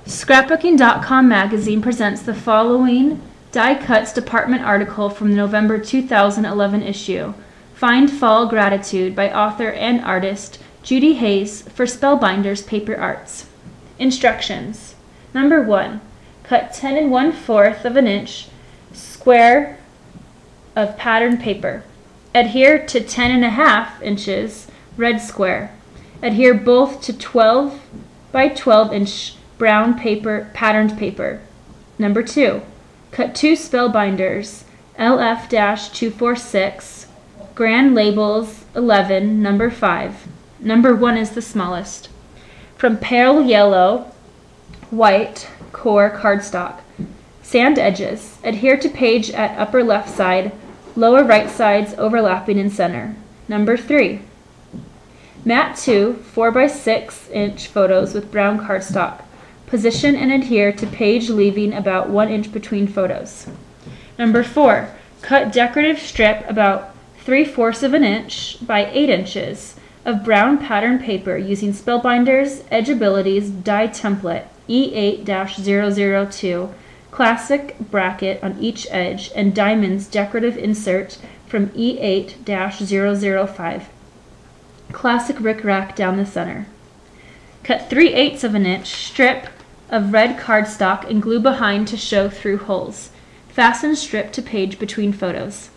Scrapbooking.com magazine presents the following Die Cuts department article from the November 2011 issue. Find Fall Gratitude by author and artist Judy Hayes for Spellbinders Paper Arts. Instructions. Number 1. Cut 10 1/4 of an inch square of patterned paper. Adhere to 10 1/2 inches red square. Adhere both to 12 by 12 inch brown paper, patterned paper. Number 2. Cut 2 spellbinders, LF-246, Grand Labels 11, number 5. Number 1 is the smallest. From pale yellow, white core cardstock. Sand edges. Adhere to page at upper left side, lower right sides overlapping in center. Number 3. Mat 2 4 by 6 inch photos with brown cardstock. Position and adhere to page leaving about 1 inch between photos. Number 4. Cut decorative strip about 3/4 of an inch by 8 inches of brown pattern paper using Spellbinders Edgeabilities die template E8-002 classic bracket on each edge and diamonds decorative insert from E8-005 classic rickrack down the center. Cut 3/8 of an inch strip of red cardstock and glue behind to show through holes. Fasten strip to page between photos.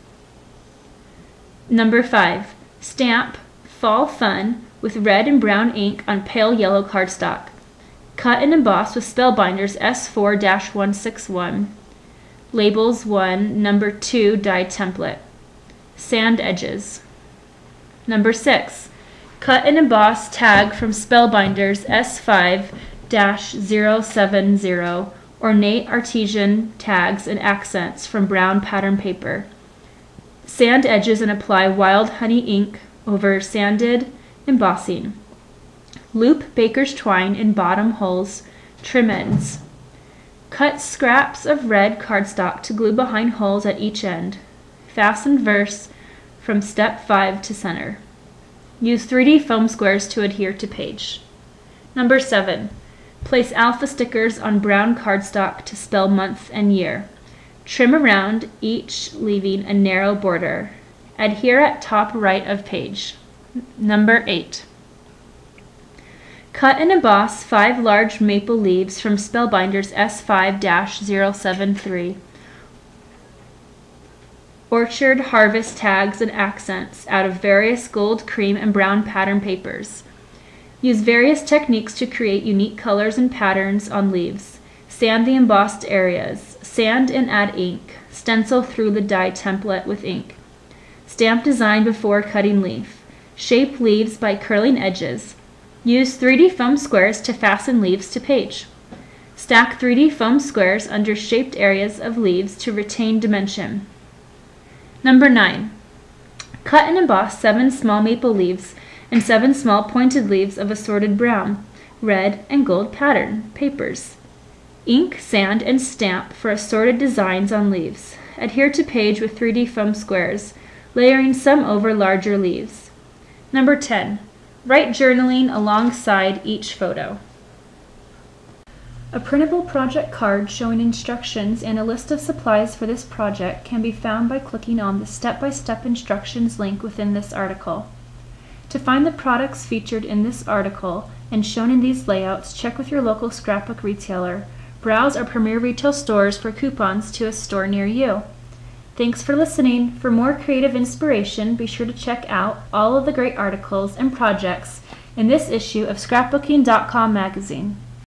Number 5. Stamp Fall Fun with red and brown ink on pale yellow cardstock. Cut and emboss with Spellbinders S4-161. Labels 1, number 2 die template. Sand edges. Number 6. Cut and emboss tag from Spellbinders S5-070 ornate artesian tags and accents from brown pattern paper. Sand edges and apply wild honey ink over sanded embossing. Loop baker's twine in bottom holes, trim ends. Cut scraps of red cardstock to glue behind holes at each end. Fasten verse from step 5 to center. Use 3D foam squares to adhere to page. Number 7. Place alpha stickers on brown cardstock to spell month and year. Trim around each, leaving a narrow border. Adhere at top right of page. Number 8. Cut and emboss 5 large maple leaves from Spellbinders S5-073. Orchard harvest tags and accents out of various gold, cream, and brown pattern papers. Use various techniques to create unique colors and patterns on leaves. Sand the embossed areas. Sand and add ink. Stencil through the die template with ink. Stamp design before cutting leaf. Shape leaves by curling edges. Use 3D foam squares to fasten leaves to page. Stack 3D foam squares under shaped areas of leaves to retain dimension. Number 9. Cut and emboss 7 small maple leaves and 7 small pointed leaves of assorted brown, red, and gold pattern papers. Ink, sand, and stamp for assorted designs on leaves. Adhere to page with 3D foam squares, layering some over larger leaves. Number 10. Write journaling alongside each photo. A printable project card showing instructions and a list of supplies for this project can be found by clicking on the step-by-step instructions link within this article. To find the products featured in this article and shown in these layouts, check with your local scrapbook retailer. Browse our premier retail stores for coupons to a store near you. Thanks for listening. For more creative inspiration, be sure to check out all of the great articles and projects in this issue of Scrapbooking.com magazine.